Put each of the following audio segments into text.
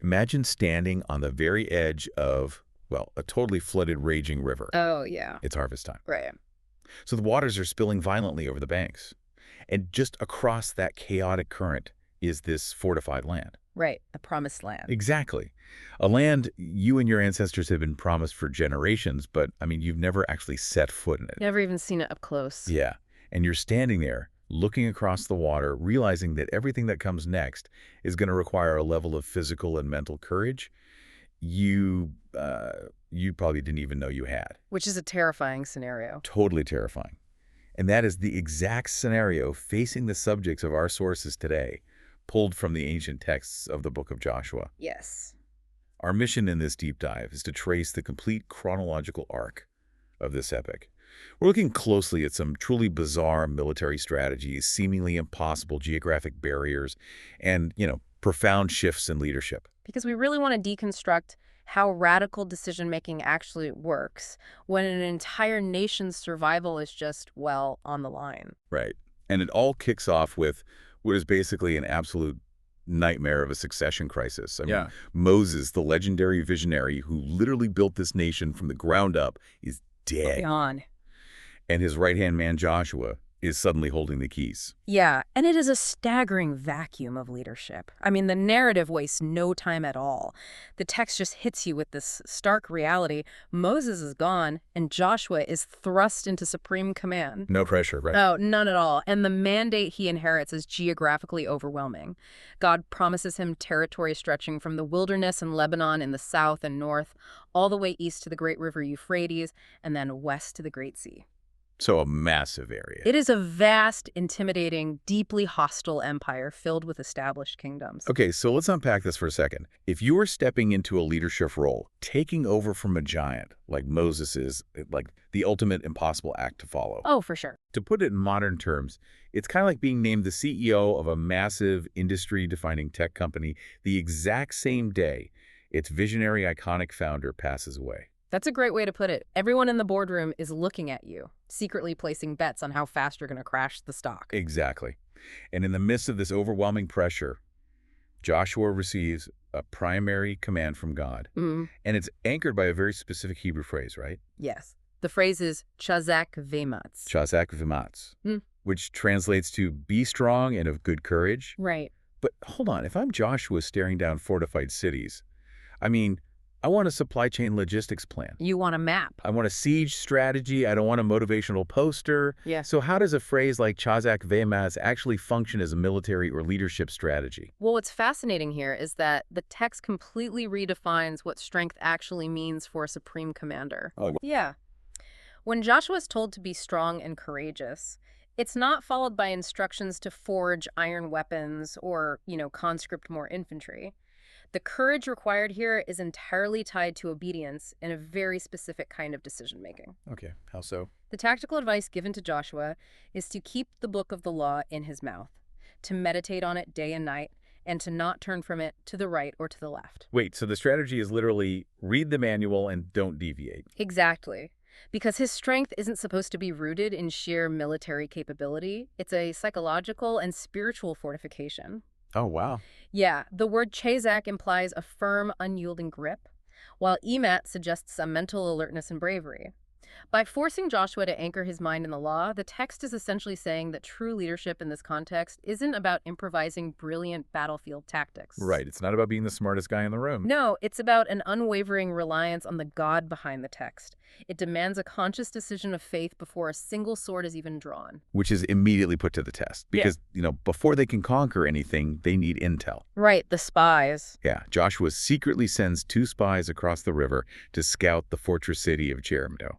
Imagine standing on the very edge of, well, a totally flooded, raging river. Oh, yeah. It's harvest time. Right. So the waters are spilling violently over the banks. And just across that chaotic current is this fortified land. Right. The promised land. Exactly. A land you and your ancestors have been promised for generations, but, I mean, you've never actually set foot in it. Never even seen it up close. Yeah. And you're standing there, looking across the water, realizing that everything that comes next is going to require a level of physical and mental courage you probably didn't even know you had. Which is a terrifying scenario. Totally terrifying. And that is the exact scenario facing the subjects of our sources today, pulled from the ancient texts of the book of Joshua. Yes. Our mission in this deep dive is to trace the complete chronological arc of this epic. We're looking closely at some truly bizarre military strategies, seemingly impossible geographic barriers, and, profound shifts in leadership. Because we really want to deconstruct how radical decision-making actually works when an entire nation's survival is just, well, on the line. Right. And it all kicks off with what is basically an absolute nightmare of a succession crisis. I mean, Moses, the legendary visionary who literally built this nation from the ground up, is dead. Gone. And his right-hand man, Joshua, is suddenly holding the keys. Yeah, and it is a staggering vacuum of leadership. I mean, the narrative wastes no time at all. The text just hits you with this stark reality. Moses is gone, and Joshua is thrust into supreme command. No pressure, right? Oh, none at all. And the mandate he inherits is geographically overwhelming. God promises him territory stretching from the wilderness and Lebanon in the south and north, all the way east to the great river Euphrates, and then west to the Great Sea. So a massive area. It is a vast, intimidating, deeply hostile empire filled with established kingdoms. Okay, so let's unpack this for a second. If you were stepping into a leadership role, taking over from a giant, like Moses is, like the ultimate impossible act to follow. Oh, for sure. To put it in modern terms, it's kind of like being named the CEO of a massive industry-defining tech company the exact same day its visionary, iconic founder passes away. That's a great way to put it. Everyone in the boardroom is looking at you, secretly placing bets on how fast you're going to crash the stock. Exactly. And in the midst of this overwhelming pressure, Joshua receives a primary command from God. Mm. And it's anchored by a very specific Hebrew phrase, right? Yes. The phrase is chazak v'ematz. Chazak v'ematz, which translates to be strong and of good courage. Right. But hold on, if I'm Joshua staring down fortified cities, I want a supply chain logistics plan. You want a map. I want a siege strategy. I don't want a motivational poster. Yeah. So how does a phrase like Chazak V'ematz actually function as a military or leadership strategy? Well, what's fascinating here is that the text completely redefines what strength actually means for a supreme commander. Oh. Yeah. When Joshua is told to be strong and courageous, it's not followed by instructions to forge iron weapons or, conscript more infantry. The courage required here is entirely tied to obedience and a very specific kind of decision-making. Okay, how so? The tactical advice given to Joshua is to keep the book of the law in his mouth, to meditate on it day and night, and to not turn from it to the right or to the left. Wait, so the strategy is literally read the manual and don't deviate. Exactly. Because his strength isn't supposed to be rooted in sheer military capability. It's a psychological and spiritual fortification. Oh, wow. Yeah, the word chazak implies a firm, unyielding grip, while emat suggests a mental alertness and bravery. By forcing Joshua to anchor his mind in the law, the text is essentially saying that true leadership in this context isn't about improvising brilliant battlefield tactics. Right, it's not about being the smartest guy in the room. No, it's about an unwavering reliance on the God behind the text. It demands a conscious decision of faith before a single sword is even drawn. Which is immediately put to the test. Because, before they can conquer anything, they need intel. Right, the spies. Yeah, Joshua secretly sends 2 spies across the river to scout the fortress city of Jericho.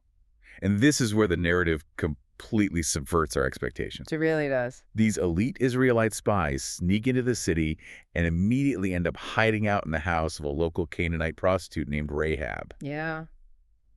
And this is where the narrative completely subverts our expectations. It really does. These elite Israelite spies sneak into the city and immediately end up hiding out in the house of a local Canaanite prostitute named Rahab. Yeah.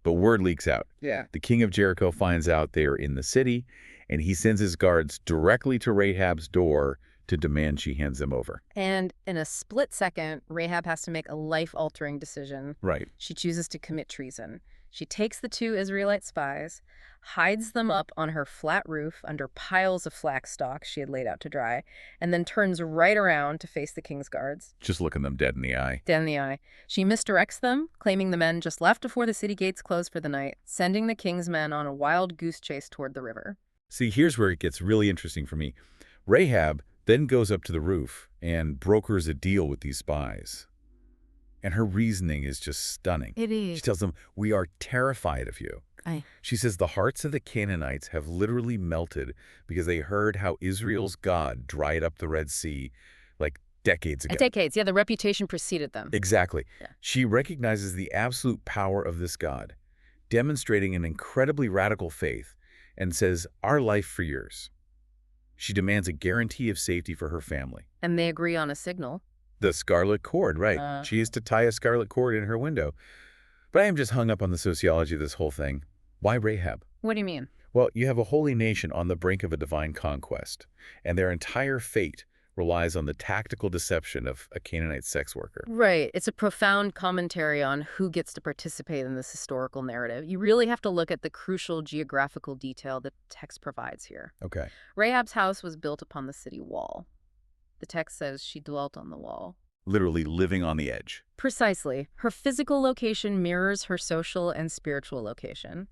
But word leaks out. Yeah. The king of Jericho finds out they are in the city, and he sends his guards directly to Rahab's door to demand she hands them over. And in a split second, Rahab has to make a life-altering decision. Right. She chooses to commit treason. She takes the 2 Israelite spies, hides them up on her flat roof under piles of flax stalks she had laid out to dry, and then turns right around to face the king's guards. Just looking them dead in the eye. Dead in the eye. She misdirects them, claiming the men just left before the city gates closed for the night, sending the king's men on a wild goose chase toward the river. See, here's where it gets really interesting for me. Rahab then goes up to the roof and brokers a deal with these spies. And her reasoning is just stunning. It is. She tells them, "We are terrified of you." She says the hearts of the Canaanites have literally melted because they heard how Israel's God dried up the Red Sea like decades ago. Decades, yeah, the reputation preceded them. Exactly. Yeah. She recognizes the absolute power of this God, demonstrating an incredibly radical faith, and says, "Our life for yours." She demands a guarantee of safety for her family. And they agree on a signal. The scarlet cord, right. She is to tie a scarlet cord in her window. But I am just hung up on the sociology of this whole thing. Why Rahab? What do you mean? Well, you have a holy nation on the brink of a divine conquest, and their entire fate relies on the tactical deception of a Canaanite sex worker. Right. It's a profound commentary on who gets to participate in this historical narrative. You really have to look at the crucial geographical detail the text provides here. Okay. Rahab's house was built upon the city wall. The text says she dwelt on the wall. Literally living on the edge. Precisely. Her physical location mirrors her social and spiritual location.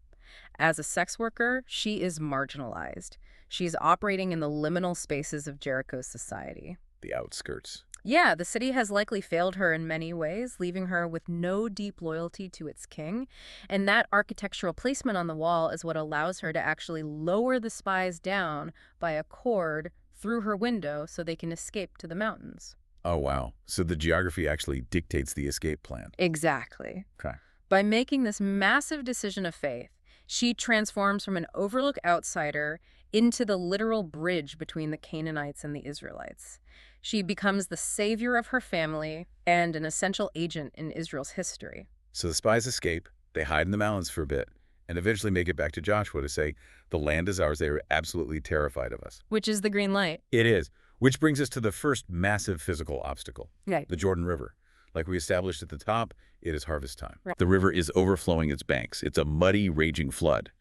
As a sex worker, she is marginalized. She's operating in the liminal spaces of Jericho's society. The outskirts. Yeah, the city has likely failed her in many ways, leaving her with no deep loyalty to its king. And that architectural placement on the wall is what allows her to actually lower the spies down by a cord through her window so they can escape to the mountains. Oh, wow. So the geography actually dictates the escape plan. Exactly. Okay. By making this massive decision of faith, she transforms from an overlooked outsider into the literal bridge between the Canaanites and the Israelites. She becomes the savior of her family and an essential agent in Israel's history. So the spies escape, they hide in the mountains for a bit, and eventually make it back to Joshua to say, "The land is ours." They are absolutely terrified of us. Which is the green light. It is. Which brings us to the first massive physical obstacle, Right. the Jordan River. Like we established at the top, it is harvest time. Right. The river is overflowing its banks. It's a muddy, raging flood.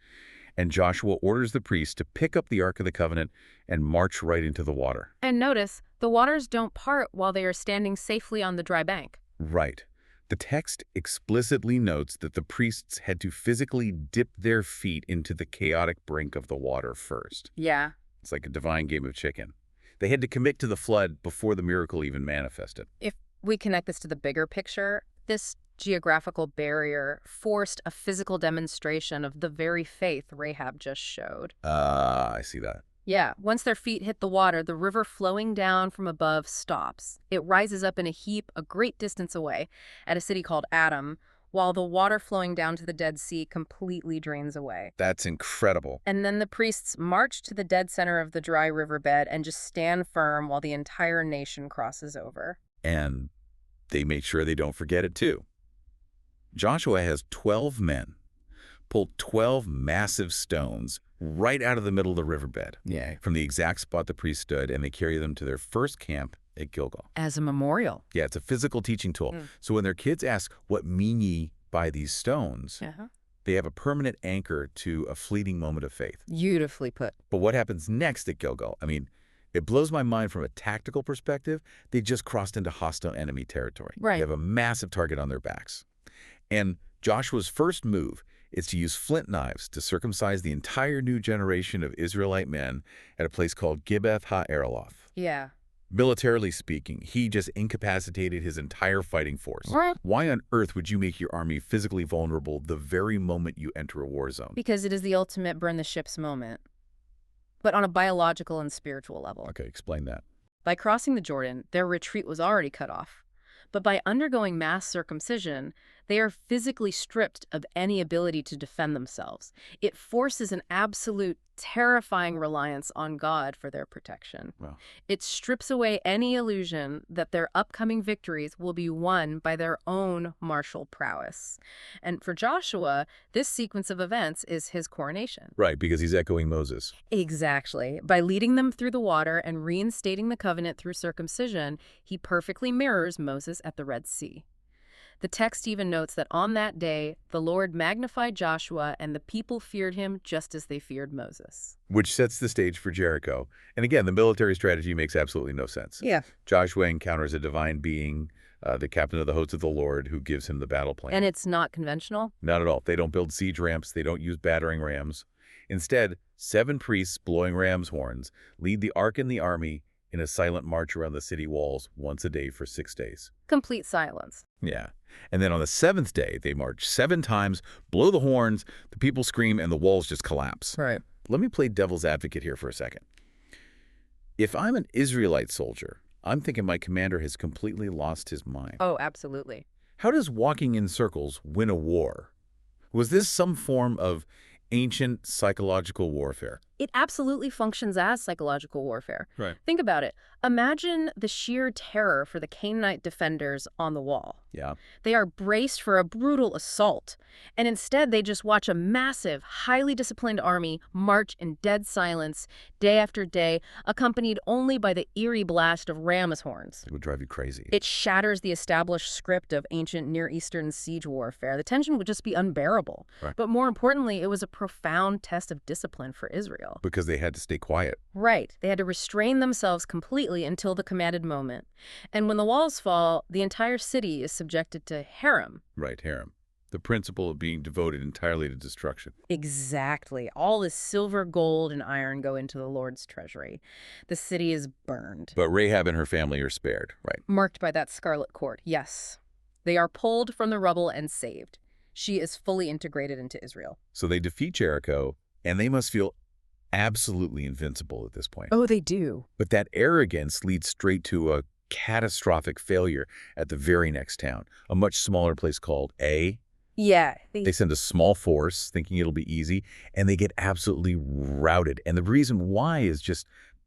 And Joshua orders the priests to pick up the Ark of the Covenant and march right into the water. And notice, the waters don't part while they are standing safely on the dry bank. Right. The text explicitly notes that the priests had to physically dip their feet into the chaotic brink of the water first. Yeah. It's like a divine game of chicken. They had to commit to the flood before the miracle even manifested. If we connect this to the bigger picture, this geographical barrier forced a physical demonstration of the very faith Rahab just showed. I see that. Yeah, once their feet hit the water, the river flowing down from above stops. It rises up in a heap a great distance away at a city called Adam, while the water flowing down to the Dead Sea completely drains away. That's incredible. And then the priests march to the dead center of the dry riverbed and just stand firm while the entire nation crosses over. And they make sure they don't forget it too. Joshua has 12 men pull 12 massive stones right out of the middle of the riverbed. Yeah. From the exact spot the priests stood, and they carry them to their first camp at Gilgal. As a memorial. Yeah, it's a physical teaching tool. So when their kids ask, "What mean ye by these stones?" they have a permanent anchor to a fleeting moment of faith. Beautifully put. But what happens next at Gilgal? I mean, it blows my mind from a tactical perspective. They just crossed into hostile enemy territory. Right. They have a massive target on their backs. And Joshua's first move is to use flint knives to circumcise the entire new generation of Israelite men at a place called Gibbeth ha-Eraloth. Yeah. Militarily speaking, he just incapacitated his entire fighting force. Right. Why on earth would you make your army physically vulnerable the very moment you enter a war zone? Because it is the ultimate burn the ships moment, but on a biological and spiritual level. Okay, explain that. By crossing the Jordan, their retreat was already cut off. But by undergoing mass circumcision, They are physically stripped of any ability to defend themselves. It forces an absolute, terrifying reliance on God for their protection. Well, It strips away any illusion that their upcoming victories will be won by their own martial prowess. And for Joshua, this sequence of events is his coronation. right, because he's echoing Moses. Exactly. By leading them through the water and reinstating the covenant through circumcision, he perfectly mirrors Moses at the Red Sea. The text even notes that on that day, the Lord magnified Joshua and the people feared him just as they feared Moses. Which sets the stage for Jericho. And again, the military strategy makes absolutely no sense. Yeah. Joshua encounters a divine being, the captain of the hosts of the Lord, who gives him the battle plan. And it's not conventional? Not at all. They don't build siege ramps. They don't use battering rams. Instead, 7 priests blowing ram's horns lead the ark and the army in a silent march around the city walls once a day for 6 days. Complete silence. Yeah. And then on the 7th day, they march 7 times, blow the horns, the people scream, and the walls just collapse. Right. Let me play devil's advocate here for a second. If I'm an Israelite soldier, I'm thinking my commander has completely lost his mind. Oh, absolutely. How does walking in circles win a war? Was this some form of ancient psychological warfare? It absolutely functions as psychological warfare. Right. Think about it. Imagine the sheer terror for the Canaanite defenders on the wall. Yeah. They are braced for a brutal assault, and instead they just watch a massive, highly disciplined army march in dead silence day after day, accompanied only by the eerie blast of ram's horns. It would drive you crazy. It shatters the established script of ancient Near Eastern siege warfare. The tension would just be unbearable. Right. But more importantly, it was a profound test of discipline for Israel. Because they had to stay quiet. Right. They had to restrain themselves completely until the commanded moment. And when the walls fall, the entire city is subjected to harem. Right, harem. The principle of being devoted entirely to destruction. Exactly. All this silver, gold, and iron go into the Lord's treasury. The city is burned. But Rahab and her family are spared, right? Marked by that scarlet cord, yes. They are pulled from the rubble and saved. She is fully integrated into Israel. So they defeat Jericho, and they must feel absolutely invincible at this point. Oh, they do. But that arrogance leads straight to a catastrophic failure at the very next town, a much smaller place called A. Yeah. They send a small force thinking it'll be easy, and they get absolutely routed. And the reason why is just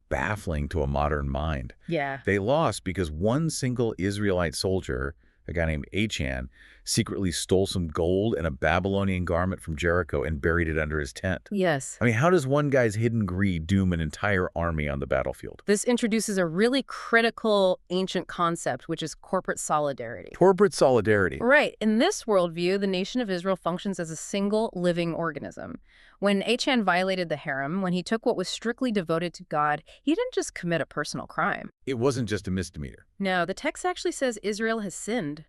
baffling to a modern mind. Yeah. They lost because one single Israelite soldier, a guy named Achan, secretly stole some gold and a Babylonian garment from Jericho and buried it under his tent. Yes. I mean, how does one guy's hidden greed doom an entire army on the battlefield? This introduces a really critical ancient concept, which is corporate solidarity. Corporate solidarity. Right. In this worldview, the nation of Israel functions as a single living organism. When Achan violated the harem, when he took what was strictly devoted to God, he didn't just commit a personal crime. It wasn't just a misdemeanor. No, the text actually says Israel has sinned.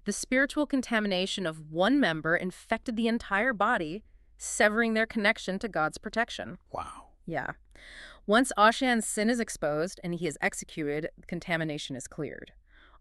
The spiritual contamination of one member infected the entire body, severing their connection to God's protection. Wow. Yeah. Once Achan's sin is exposed and he is executed, contamination is cleared.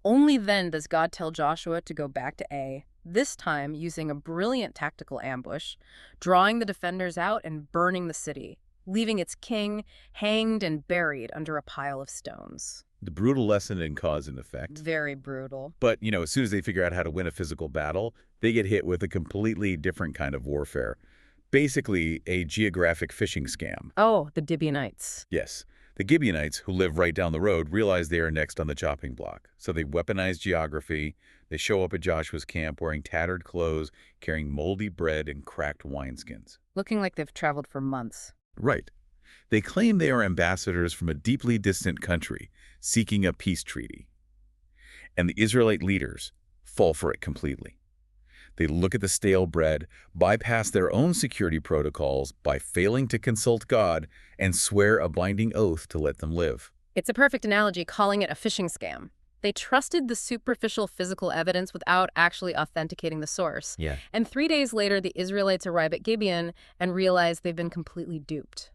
Only then does God tell Joshua to go back to A, this time using a brilliant tactical ambush, drawing the defenders out and burning the city, leaving its king hanged and buried under a pile of stones. The brutal lesson in cause and effect. Very brutal. But, as soon as they figure out how to win a physical battle, they get hit with a completely different kind of warfare. Basically, a geographic phishing scam. Oh, the Gibeonites. Yes. The Gibeonites, who live right down the road, realize they are next on the chopping block. So they weaponize geography. They show up at Joshua's camp wearing tattered clothes, carrying moldy bread and cracked wineskins. Looking like they've traveled for months. Right. They claim they are ambassadors from a deeply distant country seeking a peace treaty. And the Israelite leaders fall for it completely. They look at the stale bread, bypass their own security protocols by failing to consult God, and swear a binding oath to let them live. It's a perfect analogy, calling it a phishing scam. They trusted the superficial physical evidence without actually authenticating the source. Yeah. And 3 days later, the Israelites arrive at Gibeon and realize they've been completely duped.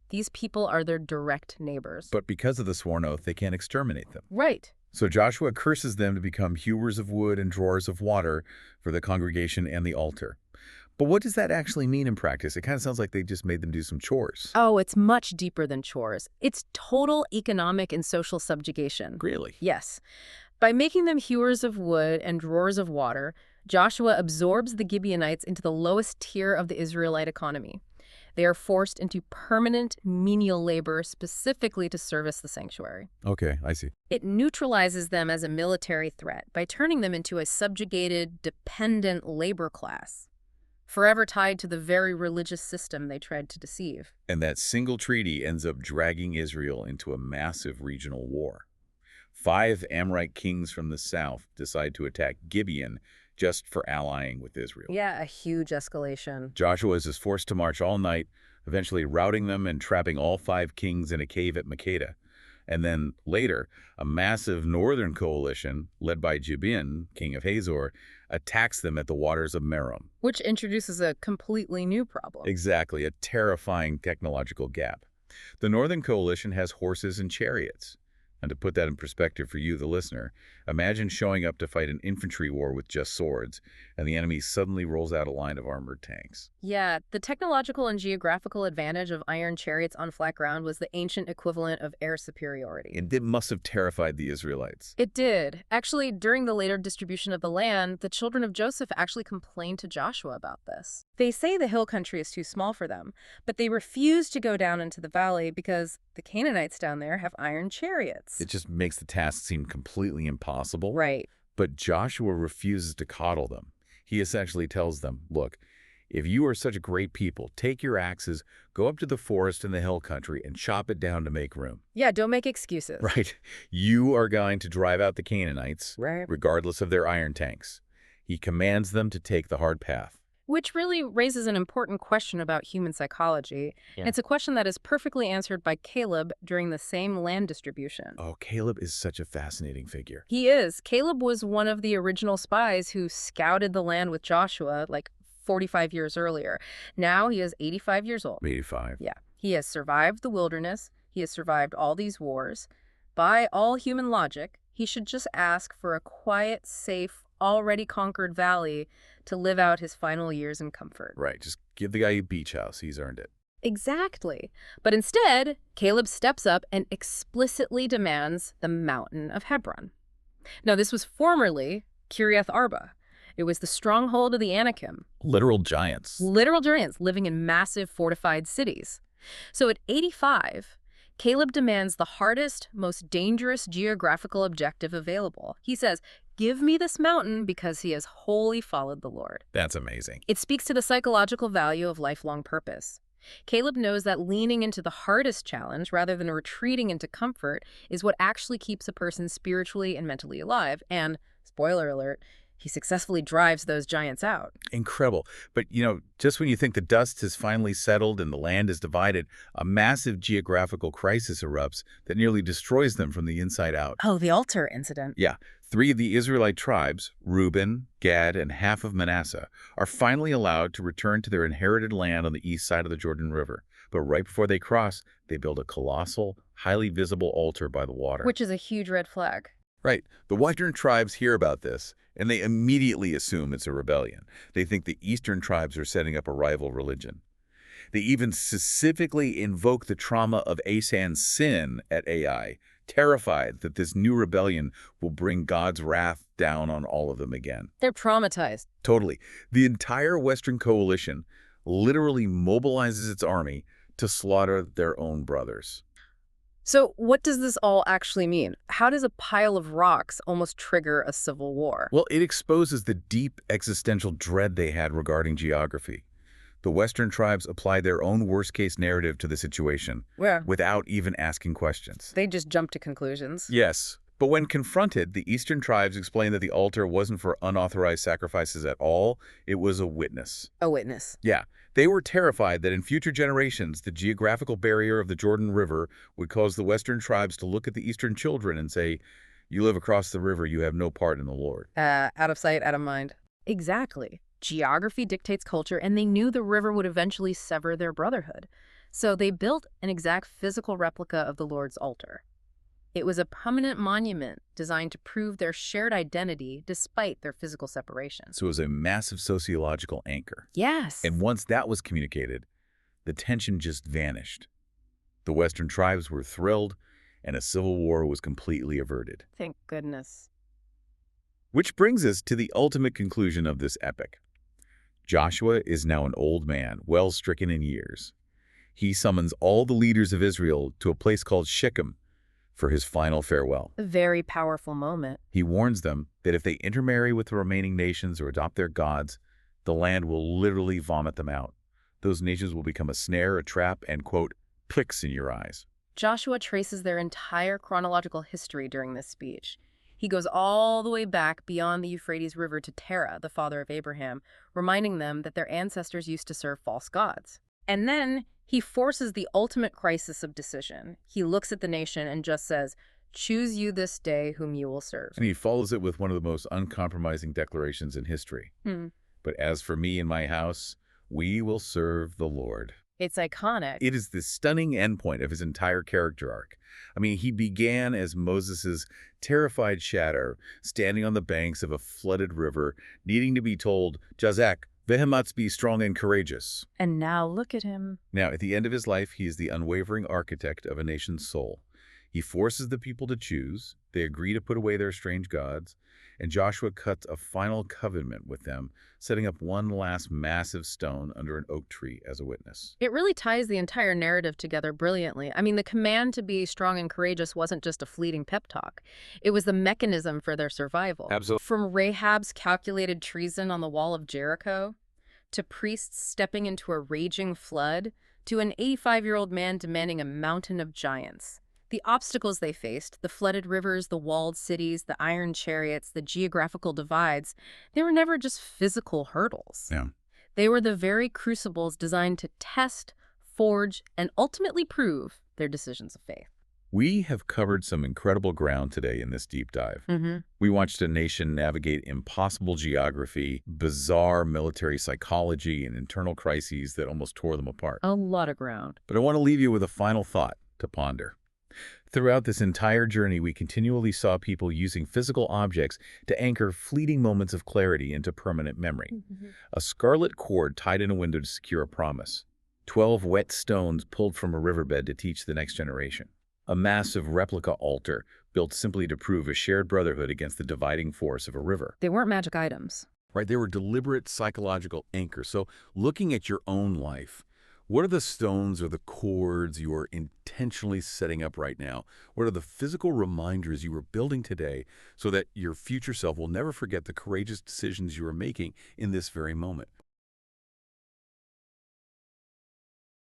These people are their direct neighbors. But because of the sworn oath, they can't exterminate them. Right. So Joshua curses them to become hewers of wood and drawers of water for the congregation and the altar. But what does that actually mean in practice? It kind of sounds like they just made them do some chores. Oh, it's much deeper than chores. It's total economic and social subjugation. Really? Yes. By making them hewers of wood and drawers of water, Joshua absorbs the Gibeonites into the lowest tier of the Israelite economy. They are forced into permanent menial labor specifically to service the sanctuary. Okay, I see. It neutralizes them as a military threat by turning them into a subjugated, dependent labor class, forever tied to the very religious system they tried to deceive. And that single treaty ends up dragging Israel into a massive regional war. 5 Amorite kings from the south decide to attack Gibeon just for allying with Israel. Yeah, a huge escalation. Joshua is forced to march all night, eventually routing them and trapping all 5 kings in a cave at Makeda. And then later, a massive northern coalition, led by Jabin, king of Hazor, attacks them at the waters of Merom. Which introduces a completely new problem. Exactly, a terrifying technological gap. The northern coalition has horses and chariots. And to put that in perspective for you, the listener, imagine showing up to fight an infantry war with just swords, and the enemy suddenly rolls out a line of armored tanks. Yeah, the technological and geographical advantage of iron chariots on flat ground was the ancient equivalent of air superiority. It must have terrified the Israelites. It did. Actually, during the later distribution of the land, the children of Joseph actually complained to Joshua about this. They say the hill country is too small for them, but they refuse to go down into the valley because the Canaanites down there have iron chariots. It just makes the task seem completely impossible. Right. But Joshua refuses to coddle them. He essentially tells them, look, if you are such a great people, take your axes, go up to the forest in the hill country, and chop it down to make room. Yeah, don't make excuses. Right. You are going to drive out the Canaanites, Right. regardless of their iron tanks. He commands them to take the hard path. Which really raises an important question about human psychology. Yeah. It's a question that is perfectly answered by Caleb during the same land distribution. Oh, Caleb is such a fascinating figure. He is. Caleb was one of the original spies who scouted the land with Joshua like 45 years earlier. Now he is 85 years old. 85. Yeah. He has survived the wilderness. He has survived all these wars. By all human logic, he should just ask for a quiet, safe, already conquered valley to live out his final years in comfort. Right. Just give the guy a beach house. He's earned it. Exactly. But instead, Caleb steps up and explicitly demands the mountain of Hebron. Now, this was formerly Kiriath Arba. It was the stronghold of the Anakim. Literal giants. Literal giants living in massive fortified cities. So at 85, Caleb demands the hardest, most dangerous geographical objective available. He says, give me this mountain because he has wholly followed the Lord. That's amazing. It speaks to the psychological value of lifelong purpose. Caleb knows that leaning into the hardest challenge rather than retreating into comfort is what actually keeps a person spiritually and mentally alive. And, spoiler alert, he successfully drives those giants out. Incredible. But, just when you think the dust has finally settled and the land is divided, a massive geographical crisis erupts that nearly destroys them from the inside out. Oh, the altar incident. Yeah. 3 of the Israelite tribes, Reuben, Gad, and half of Manasseh, are finally allowed to return to their inherited land on the east side of the Jordan River. But right before they cross, they build a colossal, highly visible altar by the water. Which is a huge red flag. Right. The western tribes hear about this, and they immediately assume it's a rebellion. They think the eastern tribes are setting up a rival religion. They even specifically invoke the trauma of Asan's sin at Ai, terrified that this new rebellion will bring God's wrath down on all of them again. They're traumatized. Totally. The entire Western coalition literally mobilizes its army to slaughter their own brothers. So what does this all actually mean? How does a pile of rocks almost trigger a civil war? Well, it exposes the deep existential dread they had regarding geography. The Western tribes applied their own worst-case narrative to the situation without even asking questions. They just jump to conclusions. Yes, but when confronted, the Eastern tribes explained that the altar wasn't for unauthorized sacrifices at all. It was a witness. A witness. Yeah. They were terrified that in future generations, the geographical barrier of the Jordan River would cause the Western tribes to look at the Eastern children and say, you live across the river, you have no part in the Lord. Out of sight, out of mind. Exactly. Geography dictates culture, and they knew the river would eventually sever their brotherhood. So they built an exact physical replica of the Lord's altar. It was a permanent monument designed to prove their shared identity despite their physical separation. So it was a massive sociological anchor. Yes. And once that was communicated, the tension just vanished. The Western tribes were thrilled, and a civil war was completely averted. Thank goodness. Which brings us to the ultimate conclusion of this epic. Joshua is now an old man, well stricken in years. He summons all the leaders of Israel to a place called Shechem for his final farewell. A very powerful moment. He warns them that if they intermarry with the remaining nations or adopt their gods, the land will literally vomit them out. Those nations will become a snare, a trap, and, quote, pricks in your eyes. Joshua traces their entire chronological history during this speech. He goes all the way back beyond the Euphrates River to Terah, the father of Abraham, reminding them that their ancestors used to serve false gods. And then he forces the ultimate crisis of decision. He looks at the nation and just says, "Choose you this day whom you will serve." And he follows it with one of the most uncompromising declarations in history. But as for me and my house, we will serve the Lord. It's iconic. It is the stunning endpoint of his entire character arc. I mean, he began as Moses's terrified shadow, standing on the banks of a flooded river, needing to be told, Jazak, vehemats, be strong and courageous. And now look at him. Now, at the end of his life, he is the unwavering architect of a nation's soul. He forces the people to choose. They agree to put away their strange gods. And Joshua cuts a final covenant with them, setting up one last massive stone under an oak tree as a witness. It really ties the entire narrative together brilliantly. I mean, the command to be strong and courageous wasn't just a fleeting pep talk. It was the mechanism for their survival. Absolutely. From Rahab's calculated treason on the wall of Jericho, to priests stepping into a raging flood, to an 85-year-old man demanding a mountain of giants. The obstacles they faced, the flooded rivers, the walled cities, the iron chariots, the geographical divides, they were never just physical hurdles. Yeah. They were the very crucibles designed to test, forge, and ultimately prove their decisions of faith. We have covered some incredible ground today in this deep dive. We watched a nation navigate impossible geography, bizarre military psychology, and internal crises that almost tore them apart. A lot of ground. But I want to leave you with a final thought to ponder. Throughout this entire journey, we continually saw people using physical objects to anchor fleeting moments of clarity into permanent memory. A scarlet cord tied in a window to secure a promise. 12 wet stones pulled from a riverbed to teach the next generation. A massive replica altar built simply to prove a shared brotherhood against the dividing force of a river. They weren't magic items. Right? They were deliberate psychological anchors. So looking at your own life, what are the stones or the cords you are intentionally setting up right now? What are the physical reminders you are building today so that your future self will never forget the courageous decisions you are making in this very moment?